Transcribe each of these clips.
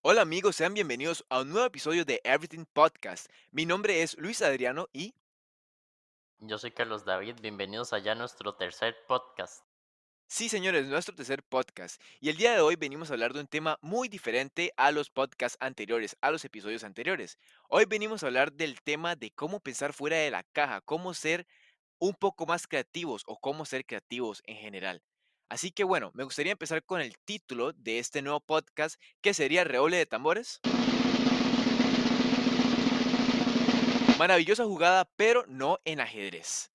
Hola amigos, sean bienvenidos a un nuevo episodio de Everything Podcast. Mi nombre es Luis Adriano y Yo soy Carlos David, bienvenidos allá a nuestro tercer podcast. sí señores, nuestro tercer podcast. Y el día de hoy venimos a hablar de un tema muy diferente a los podcasts anteriores, a los episodios anteriores. Hoy venimos a hablar del tema de cómo pensar fuera de la caja, cómo ser un poco más creativos o cómo ser creativos en general. Así que bueno, me gustaría empezar con el título de este nuevo podcast, que sería Redoble de tambores. Maravillosa jugada, pero no en ajedrez.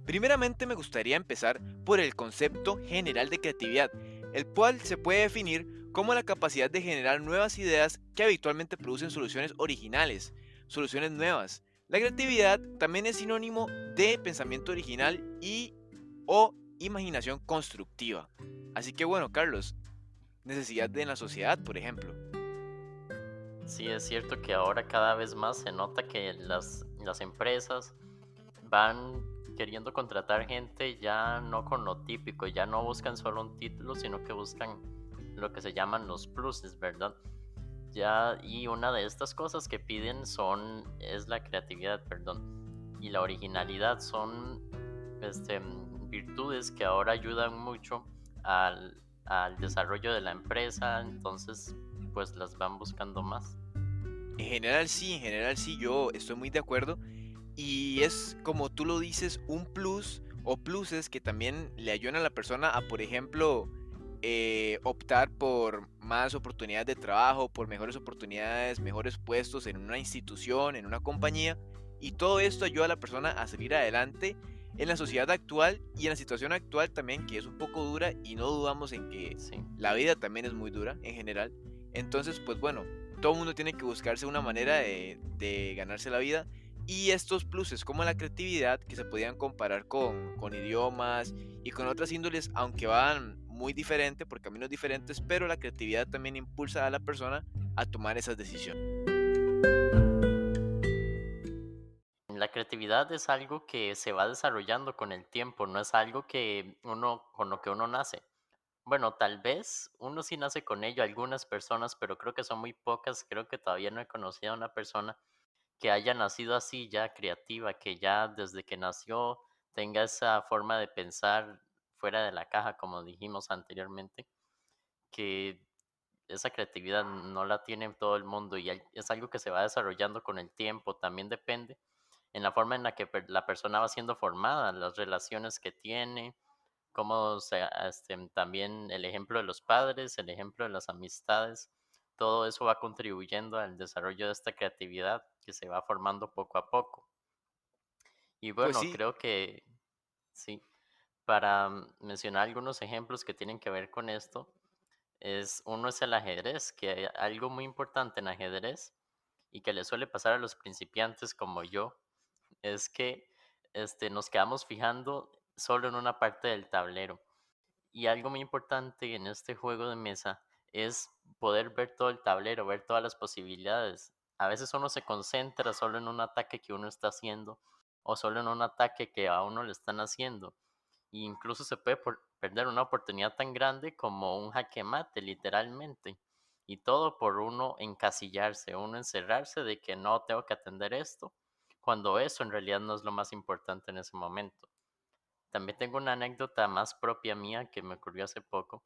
Primeramente me gustaría empezar por el concepto general de creatividad, el cual se puede definir como la capacidad de generar nuevas ideas que habitualmente producen soluciones originales, soluciones nuevas. La creatividad también es sinónimo de pensamiento original y o imaginación constructiva. Así que bueno, Carlos, necesidad de la sociedad, por ejemplo. Sí, es cierto que ahora cada vez más se nota que las empresas van queriendo contratar gente ya no con lo típico, ya no buscan solo un título, sino que buscan lo que se llaman los pluses, ¿verdad? Ya, y una de estas cosas que piden es la creatividad, perdón, y la originalidad son virtudes que ahora ayudan mucho al desarrollo de la empresa, entonces pues las van buscando más. En general sí, yo estoy muy de acuerdo. Y es como tú lo dices, un plus o pluses que también le ayudan a la persona a, por ejemplo, optar por más oportunidades de trabajo, por mejores oportunidades, mejores puestos en una institución, en una compañía. Y todo esto ayuda a la persona a salir adelante en la sociedad actual y en la situación actual también, que es un poco dura y no dudamos en que Sí. la vida también es muy dura en general. Entonces, pues bueno, todo el mundo tiene que buscarse una manera de ganarse la vida y estos pluses como la creatividad que se podían comparar con idiomas y con otras índoles, aunque van muy diferente por caminos diferentes, pero la creatividad también impulsa a la persona a tomar esas decisiones. La creatividad es algo que se va desarrollando con el tiempo, no es algo con lo que uno nace. Bueno, tal vez uno sí nace con ello, algunas personas, pero creo que son muy pocas. Creo que todavía no he conocido a una persona que haya nacido así ya creativa, que ya desde que nació tenga esa forma de pensar fuera de la caja, como dijimos anteriormente, que esa creatividad no la tiene todo el mundo y es algo que se va desarrollando con el tiempo. También depende en la forma en la que la persona va siendo formada, las relaciones que tiene, también el ejemplo de los padres, el ejemplo de las amistades, todo eso va contribuyendo al desarrollo de esta creatividad que se va formando poco a poco. Y Pues bueno, sí, creo que sí, para mencionar algunos ejemplos que tienen que ver con esto, uno es el ajedrez, que algo muy importante en ajedrez y que le suele pasar a los principiantes como yo, es que nos quedamos fijando solo en una parte del tablero. Y algo muy importante en este juego de mesa es poder ver todo el tablero, ver todas las posibilidades. A veces uno se concentra solo en un ataque que uno está haciendo o solo en un ataque que a uno le están haciendo. E incluso se puede perder una oportunidad tan grande como un jaque mate, literalmente. Y todo por uno encasillarse, uno encerrarse de que no tengo que atender esto, cuando eso en realidad no es lo más importante en ese momento. También tengo una anécdota más propia mía que me ocurrió hace poco.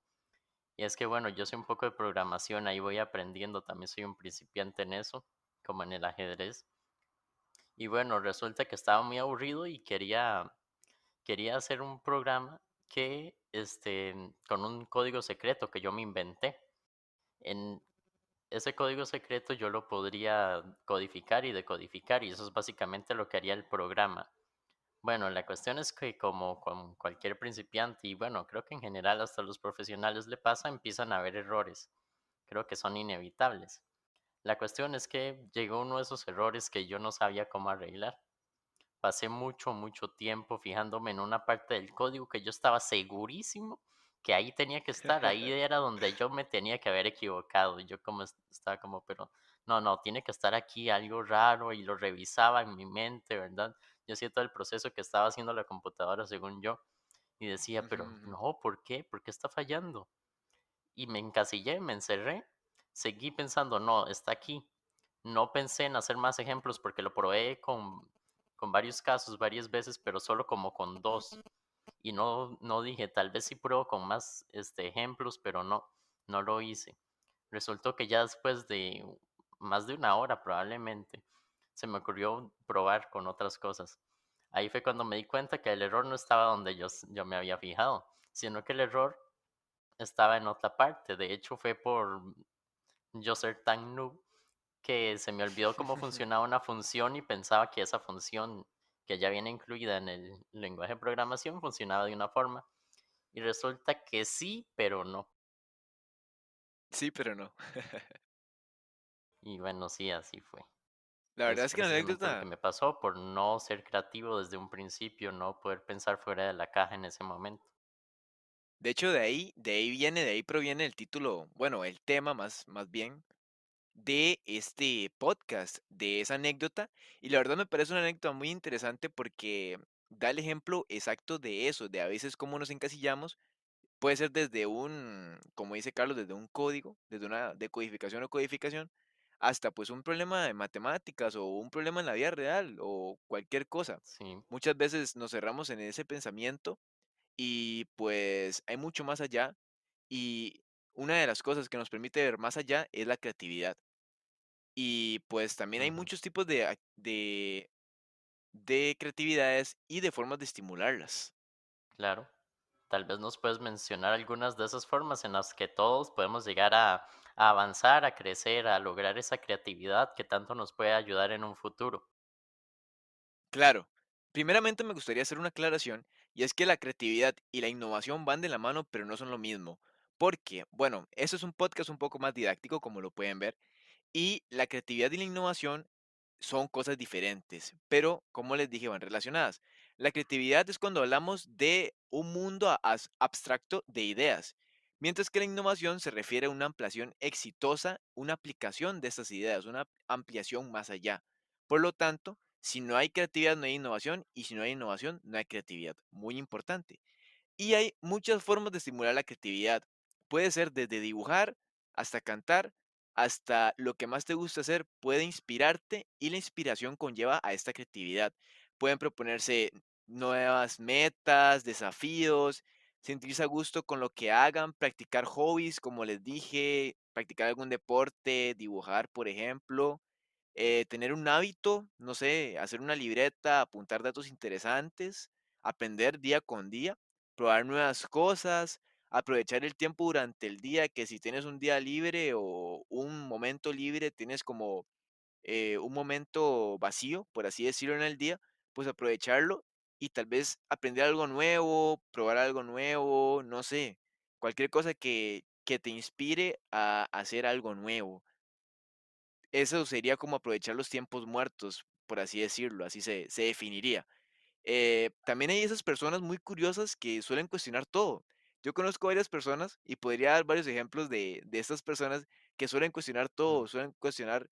Y es que, bueno, yo sé un poco de programación, ahí voy aprendiendo, también soy un principiante en eso, como en el ajedrez. Y bueno, resulta que estaba muy aburrido y quería hacer un programa con un código secreto que yo me inventé. En ese código secreto yo lo podría codificar y decodificar, y eso es básicamente lo que haría el programa. Bueno, la cuestión es que como con cualquier principiante, y bueno, creo que en general hasta a los profesionales le pasa, empiezan a haber errores. Creo que son inevitables. La cuestión es que llegó uno de esos errores que yo no sabía cómo arreglar. Pasé mucho, mucho tiempo fijándome en una parte del código que yo estaba segurísimo que ahí tenía que estar, ahí era donde yo me tenía que haber equivocado. Y yo como estaba como, pero no, no, tiene que estar aquí algo raro y lo revisaba en mi mente, ¿verdad? Yo hacía todo el proceso que estaba haciendo la computadora según yo y decía, Ujú, pero ujú. no, ¿por qué? ¿Por qué está fallando? Y me encasillé, me encerré, seguí pensando, no, está aquí. No pensé en hacer más ejemplos porque lo probé con varios casos varias veces, pero solo como con dos. Y no, no dije, tal vez sí pruebo con más ejemplos, pero no, no lo hice. Resultó que ya después de más de una hora probablemente, se me ocurrió probar con otras cosas. Ahí fue cuando me di cuenta que el error no estaba donde yo me había fijado, sino que el error estaba en otra parte. De hecho, fue por yo ser tan noob que se me olvidó cómo funcionaba una función y pensaba que esa función que ya viene incluida en el lenguaje de programación funcionaba de una forma. Y resulta que sí, pero no. Sí, pero no. Y bueno, sí, así fue. La verdad Es es que la precisamente lo que anécdota, me pasó por no ser creativo desde un principio, no poder pensar fuera de la caja en ese momento. de hecho, de ahí proviene el título, bueno, el tema más bien de este podcast, de esa anécdota. Y la verdad me parece una anécdota muy interesante porque da el ejemplo exacto de eso, de a veces cómo nos encasillamos. Puede ser desde un, como dice Carlos, desde un código, desde una decodificación o codificación, hasta pues un problema de matemáticas o un problema en la vida real o cualquier cosa. Sí, Muchas veces nos cerramos en ese pensamiento y pues hay mucho más allá, y una de las cosas que nos permite ver más allá es la creatividad. Y pues también hay ujú, muchos tipos de creatividades y de formas de estimularlas. claro. Tal vez nos puedes mencionar algunas de esas formas en las que todos podemos llegar a avanzar, a crecer, a lograr esa creatividad que tanto nos puede ayudar en un futuro. Claro, primeramente me gustaría hacer una aclaración, y es que la creatividad y la innovación van de la mano, pero no son lo mismo. Porque, bueno, eso es un podcast un poco más didáctico, como lo pueden ver, y la creatividad y la innovación son cosas diferentes, pero como les dije, van relacionadas. La creatividad es cuando hablamos de un mundo abstracto de ideas, mientras que la innovación se refiere a una ampliación exitosa, una aplicación de estas ideas, una ampliación más allá. Por lo tanto, si no hay creatividad, no hay innovación, y si no hay innovación, no hay creatividad. Muy importante. Y hay muchas formas de estimular la creatividad. Puede ser desde dibujar hasta cantar, hasta lo que más te gusta hacer, puede inspirarte, y la inspiración conlleva a esta creatividad. Pueden proponerse nuevas metas, desafíos, sentirse a gusto con lo que hagan, practicar hobbies, como les dije, practicar algún deporte, dibujar, por ejemplo, tener un hábito, no sé, hacer una libreta, apuntar datos interesantes, aprender día con día, probar nuevas cosas, aprovechar el tiempo durante el día, que si tienes un día libre o un momento libre, tienes como un momento vacío, por así decirlo, en el día, pues aprovecharlo y tal vez aprender algo nuevo, probar algo nuevo, no sé, cualquier cosa que te inspire a hacer algo nuevo. Eso sería como aprovechar los tiempos muertos, por así decirlo, así se definiría. También hay esas personas muy curiosas que suelen cuestionar todo. Yo conozco varias personas y podría dar varios ejemplos de estas personas que suelen cuestionar Mm, todo, suelen cuestionar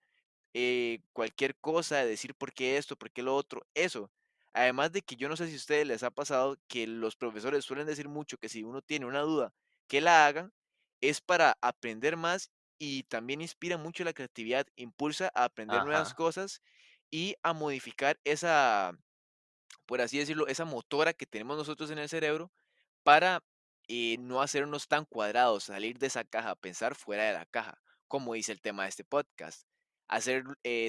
cualquier cosa, de decir por qué esto, por qué lo otro, eso. Además de que yo no sé si a ustedes les ha pasado que los profesores suelen decir mucho que si uno tiene una duda, que la hagan, es para aprender más, y también inspira mucho la creatividad, impulsa a aprender nuevas ajá, cosas y a modificar esa, por así decirlo, esa motora que tenemos nosotros en el cerebro para no hacernos tan cuadrados, salir de esa caja, pensar fuera de la caja, como dice el tema de este podcast. Hacer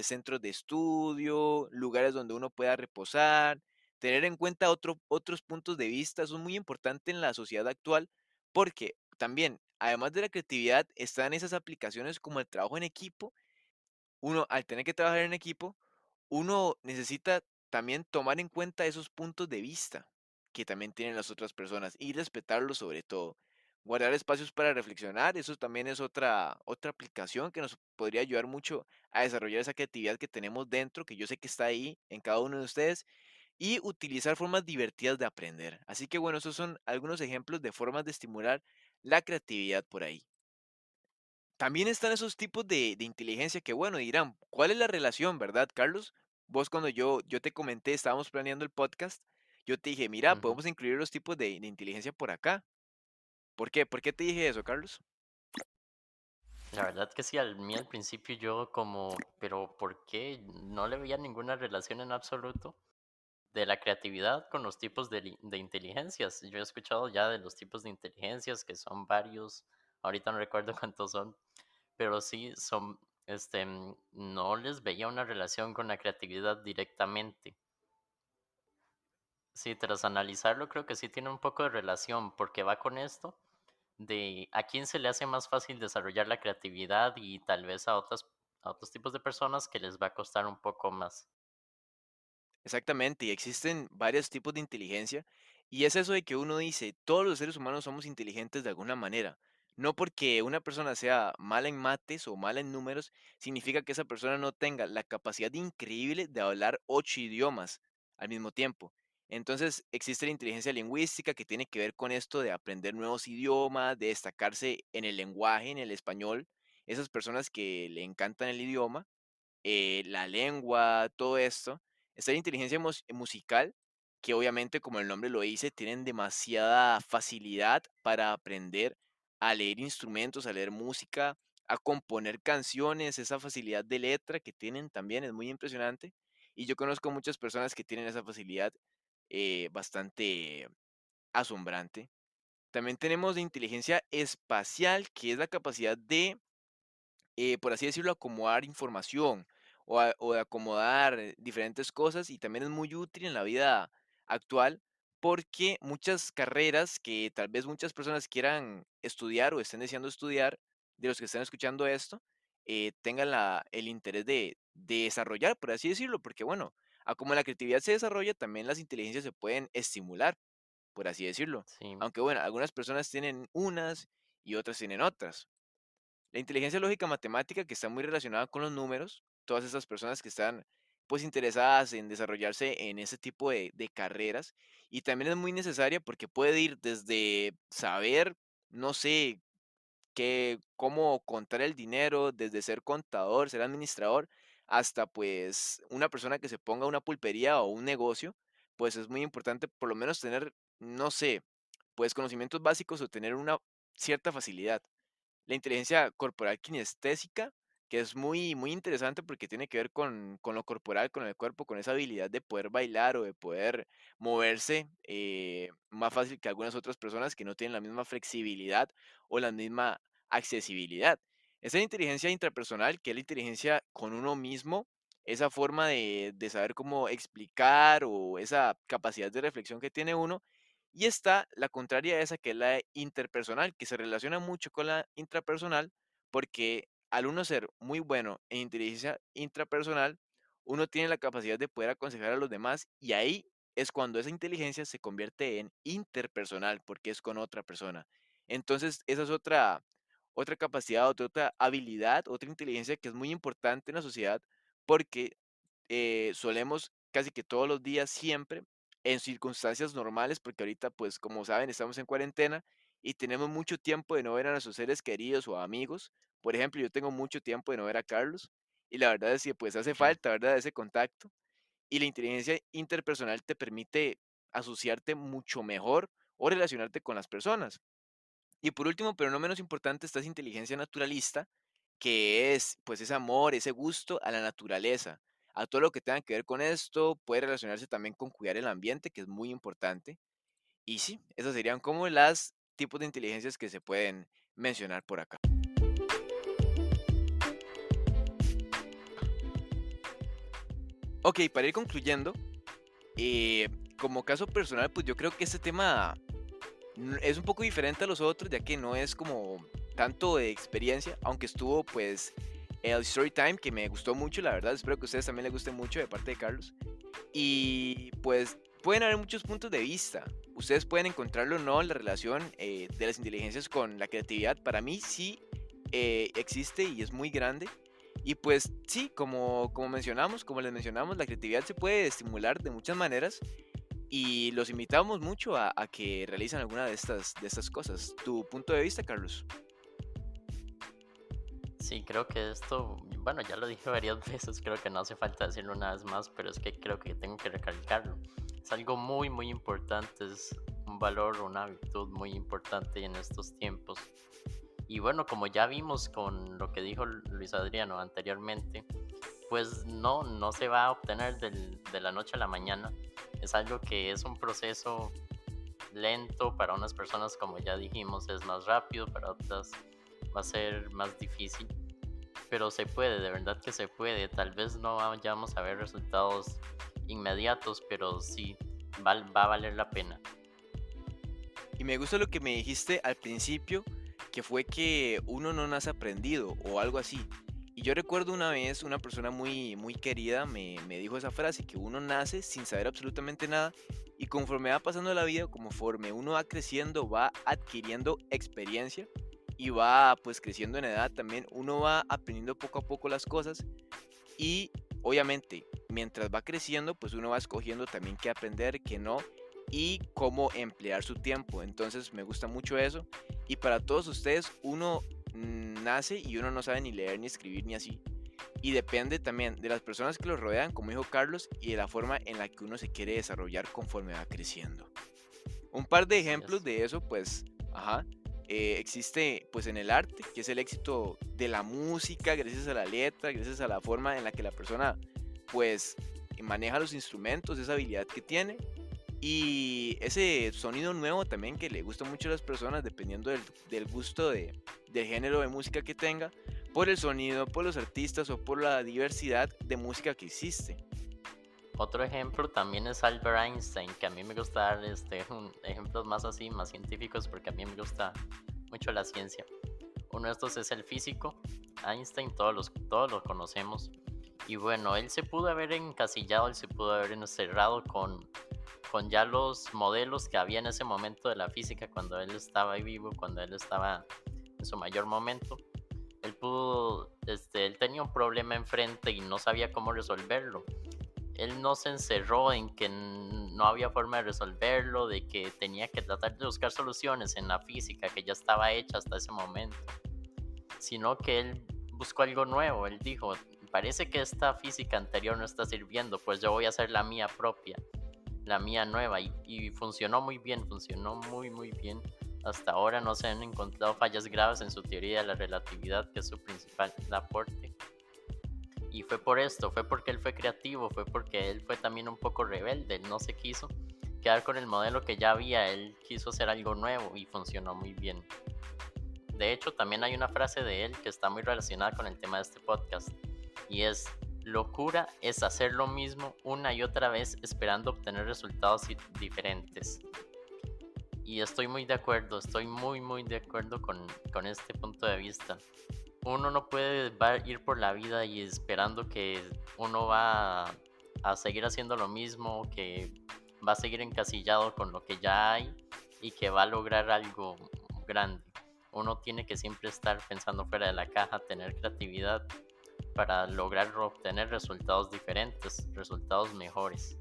centros de estudio, lugares donde uno pueda reposar, tener en cuenta otros puntos de vista. Eso es muy importante en la sociedad actual, porque también, además de la creatividad, están esas aplicaciones como el trabajo en equipo. Uno, al tener que trabajar en equipo, uno necesita también tomar en cuenta esos puntos de vista que también tienen las otras personas y respetarlos sobre todo. Guardar espacios para reflexionar, eso también es otra aplicación que nos podría ayudar mucho a desarrollar esa creatividad que tenemos dentro, que yo sé que está ahí en cada uno de ustedes, y utilizar formas divertidas de aprender. Así que bueno, esos son algunos ejemplos de formas de estimular la creatividad por ahí. También están esos tipos de inteligencia que, bueno, dirán, ¿cuál es la relación, verdad, Carlos? Vos cuando yo te comenté, estábamos planeando el podcast, yo te dije, mira, Ujú. podemos incluir los tipos de inteligencia por acá. ¿Por qué? ¿Por qué te dije eso, Carlos? La verdad que sí, mí al principio yo como, pero ¿por qué? No le veía ninguna relación en absoluto de la creatividad con los tipos de inteligencias. Yo he escuchado ya de los tipos de inteligencias, que son varios, ahorita no recuerdo cuántos son, pero sí son, no les veía una relación con la creatividad directamente. Sí, tras analizarlo creo que sí tiene un poco de relación, porque va con esto de a quién se le hace más fácil desarrollar la creatividad y tal vez a otros tipos de personas que les va a costar un poco más. Exactamente, y existen varios tipos de inteligencia, y es eso de que uno dice, todos los seres humanos somos inteligentes de alguna manera. No porque una persona sea mala en mates o mala en números, significa que esa persona no tenga la capacidad increíble de hablar 8 idiomas al mismo tiempo. Entonces, existe la inteligencia lingüística que tiene que ver con esto de aprender nuevos idiomas, de destacarse en el lenguaje, en el español. Esas personas que le encantan el idioma, la lengua, todo esto. Está la inteligencia musical, que obviamente, como el nombre lo dice, tienen demasiada facilidad para aprender a leer instrumentos, a leer música, a componer canciones, esa facilidad de letra que tienen también es muy impresionante. Y yo conozco muchas personas que tienen esa facilidad bastante asombrante. También tenemos la inteligencia espacial, que es la capacidad de por así decirlo, acomodar información o de acomodar diferentes cosas y también es muy útil en la vida actual porque muchas carreras que tal vez muchas personas quieran estudiar o estén deseando estudiar, de los que están escuchando esto, tengan el interés de desarrollar, por así decirlo, porque bueno, a como la creatividad se desarrolla, también las inteligencias se pueden estimular, por así decirlo. Sí, Aunque bueno, algunas personas tienen unas y otras tienen otras. La inteligencia lógica matemática, que está muy relacionada con los números, todas esas personas que están pues interesadas en desarrollarse en ese tipo de carreras, y también es muy necesaria porque puede ir desde saber, no sé, cómo contar el dinero, desde ser contador, ser administrador, hasta pues una persona que se ponga una pulpería o un negocio, pues es muy importante por lo menos tener, no sé, pues conocimientos básicos o tener una cierta facilidad. La inteligencia corporal kinestésica, que es muy, muy interesante porque tiene que ver con lo corporal, con el cuerpo, con esa habilidad de poder bailar o de poder moverse más fácil que algunas otras personas que no tienen la misma flexibilidad o la misma accesibilidad. Esa inteligencia intrapersonal, que es la inteligencia con uno mismo, esa forma de saber cómo explicar o esa capacidad de reflexión que tiene uno, y está la contraria a esa, que es la interpersonal, que se relaciona mucho con la intrapersonal, porque al uno ser muy bueno en inteligencia intrapersonal, uno tiene la capacidad de poder aconsejar a los demás y ahí es cuando esa inteligencia se convierte en interpersonal, porque es con otra persona. Entonces, esa es otra capacidad, otra habilidad, otra inteligencia que es muy importante en la sociedad, porque solemos casi que todos los días, siempre, en circunstancias normales, porque ahorita, pues como saben, estamos en cuarentena y tenemos mucho tiempo de no ver a nuestros seres queridos o amigos. Por ejemplo, yo tengo mucho tiempo de no ver a Carlos y la verdad es que pues hace sí, falta, ¿verdad? Ese contacto y la inteligencia interpersonal te permite asociarte mucho mejor o relacionarte con las personas. Y por último, pero no menos importante, está esa inteligencia naturalista, que es pues ese amor, ese gusto a la naturaleza, a todo lo que tenga que ver con esto, puede relacionarse también con cuidar el ambiente, que es muy importante. Y sí, esas serían como las tipos de inteligencias que se pueden mencionar por acá. Ok, para ir concluyendo, eh, como caso personal, pues yo creo que este tema es un poco diferente a los otros, ya que no es como tanto de experiencia, aunque estuvo pues el story time que me gustó mucho, la verdad, espero que a ustedes también les guste mucho de parte de Carlos. y pues pueden haber muchos puntos de vista. Ustedes pueden encontrarlo o no, la relación de las inteligencias con la creatividad. Para mí sí existe y es muy grande. Y pues sí, como mencionamos, como les mencionamos, la creatividad se puede estimular de muchas maneras y los invitamos mucho a que realicen alguna de estas cosas. ¿Tu punto de vista, Carlos? Sí, creo que esto, bueno, ya lo dije varias veces, creo que no hace falta decirlo una vez más, pero es que creo que tengo que recalcarlo. Es algo muy, muy importante, es un valor, una virtud muy importante en estos tiempos. Y bueno, como ya vimos con lo que dijo Luis Adriano anteriormente, pues no se va a obtener de la noche a la mañana. Es algo que es un proceso lento, para unas personas, como ya dijimos, es más rápido, para otras va a ser más difícil, pero se puede, de verdad que se puede. Tal vez no vayamos a ver resultados inmediatos, pero sí va a valer la pena. Y me gusta lo que me dijiste al principio, que fue que uno no nace aprendido o algo así. Y yo recuerdo una vez una persona muy, muy querida me dijo esa frase, que uno nace sin saber absolutamente nada y conforme va pasando la vida, conforme uno va creciendo, va adquiriendo experiencia y va pues creciendo en edad también, uno va aprendiendo poco a poco las cosas y obviamente, mientras va creciendo, pues uno va escogiendo también qué aprender, qué no y cómo emplear su tiempo. Entonces me gusta mucho eso. Y para todos ustedes, uno nace y uno no sabe ni leer, ni escribir, ni así. Y depende también de las personas que lo rodean, como dijo Carlos, y de la forma en la que uno se quiere desarrollar conforme va creciendo. Un par de Así ejemplos es. de eso, pues, ajá, existe pues en el arte, que es el éxito de la música, gracias a la letra, gracias a la forma en la que la persona pues maneja los instrumentos, esa habilidad que tiene y ese sonido nuevo también que le gusta mucho a las personas dependiendo del gusto del género de música que tenga, por el sonido, por los artistas o por la diversidad de música que existe. Otro ejemplo también es Albert Einstein, que a mí me gusta dar ejemplos más así, más científicos, porque a mí me gusta mucho la ciencia. Uno de estos es el físico Einstein, todos lo conocemos. Y bueno, él se pudo haber encasillado, él se pudo haber encerrado con ya los modelos que había en ese momento de la física, cuando él estaba ahí vivo, cuando él estaba en su mayor momento. Él tenía un problema enfrente y no sabía cómo resolverlo. Él no se encerró en que no había forma de resolverlo, de que tenía que tratar de buscar soluciones en la física que ya estaba hecha hasta ese momento, sino que él buscó algo nuevo. Él dijo, parece que esta física anterior no está sirviendo, pues yo voy a hacer la mía propia, la mía nueva, y funcionó muy bien, funcionó muy muy bien. Hasta ahora no se han encontrado fallas graves en su teoría de la relatividad, que es su principal aporte. Y fue por esto, fue porque él fue creativo, fue porque él fue también un poco rebelde, él no se quiso quedar con el modelo que ya había, él quiso hacer algo nuevo y funcionó muy bien. De hecho, también hay una frase de él que está muy relacionada con el tema de este podcast, y es: locura es hacer lo mismo una y otra vez esperando obtener resultados diferentes. Y estoy muy de acuerdo, estoy muy muy de acuerdo con este punto de vista. Uno no puede ir por la vida y esperando que uno va a seguir haciendo lo mismo, que va a seguir encasillado con lo que ya hay y que va a lograr algo grande. Uno tiene que siempre estar pensando fuera de la caja, tener creatividad para lograr obtener resultados diferentes, resultados mejores.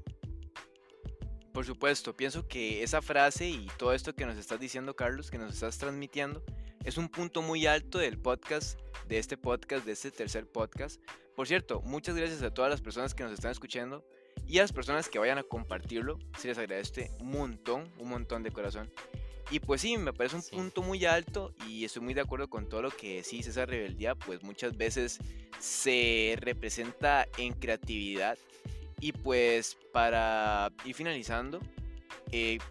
Por supuesto, pienso que esa frase y todo esto que nos estás diciendo, Carlos, que nos estás transmitiendo, es un punto muy alto del podcast, de este tercer podcast. Por cierto, muchas gracias a todas las personas que nos están escuchando y a las personas que vayan a compartirlo. Se les agradece un montón de corazón. Y pues sí, me parece un Sí, punto muy alto y estoy muy de acuerdo con todo lo que decís. Esa rebeldía pues muchas veces se representa en creatividad y pues para ir finalizando,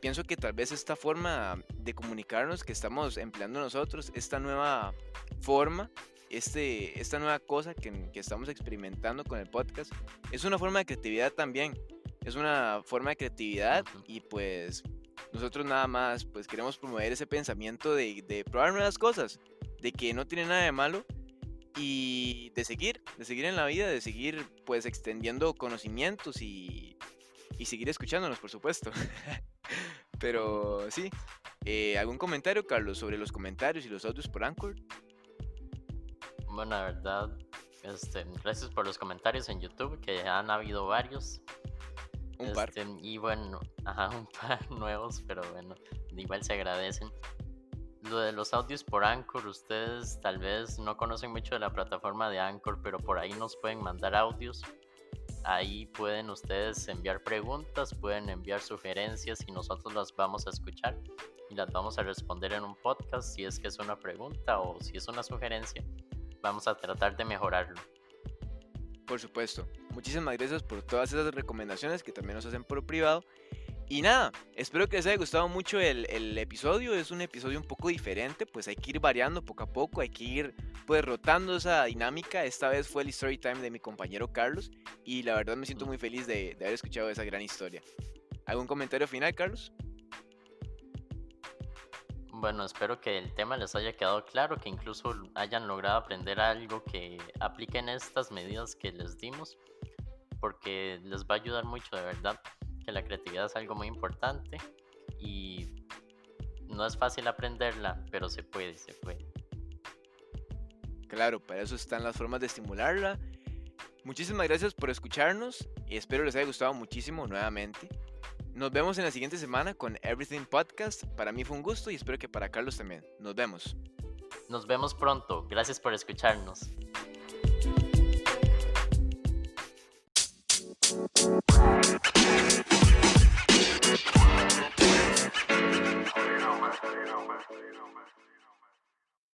pienso que tal vez esta forma de comunicarnos que estamos empleando nosotros, esta nueva forma, esta nueva cosa que estamos experimentando con el podcast, es una forma de creatividad también. Es una forma de creatividad ujú. y pues nosotros nada más pues queremos promover ese pensamiento de probar nuevas cosas, de que no tiene nada de malo y de seguir en la vida, de seguir pues extendiendo conocimientos y seguir escuchándonos, por supuesto. Pero sí, ¿algún comentario, Carlos, sobre los comentarios y los audios por Anchor? Bueno, la verdad, gracias por los comentarios en YouTube, que han habido varios. Un par. Y bueno, ajá, un par nuevos, pero bueno, igual se agradecen. Lo de los audios por Anchor, ustedes tal vez no conocen mucho de la plataforma de Anchor, pero por ahí nos pueden mandar audios. Ahí pueden ustedes enviar preguntas, pueden enviar sugerencias y nosotros las vamos a escuchar y las vamos a responder en un podcast si es que es una pregunta o si es una sugerencia. Vamos a tratar de mejorarlo. Por supuesto. Muchísimas gracias por todas esas recomendaciones que también nos hacen por privado. Y nada, espero que les haya gustado mucho el episodio. Es un episodio un poco diferente, pues hay que ir variando poco a poco, hay que ir pues rotando esa dinámica. Esta vez fue el story time de mi compañero Carlos y la verdad me siento muy feliz de haber escuchado esa gran historia. ¿Algún comentario final, Carlos? Bueno, espero que el tema les haya quedado claro, que incluso hayan logrado aprender algo que apliquen estas medidas que les dimos, porque les va a ayudar mucho, de verdad, que la creatividad es algo muy importante y no es fácil aprenderla, pero se puede, se puede. Claro, para eso están las formas de estimularla. Muchísimas gracias por escucharnos y espero les haya gustado muchísimo nuevamente. Nos vemos en la siguiente semana con Everything Podcast. Para mí fue un gusto y espero que para Carlos también. Nos vemos. Nos vemos pronto. Gracias por escucharnos.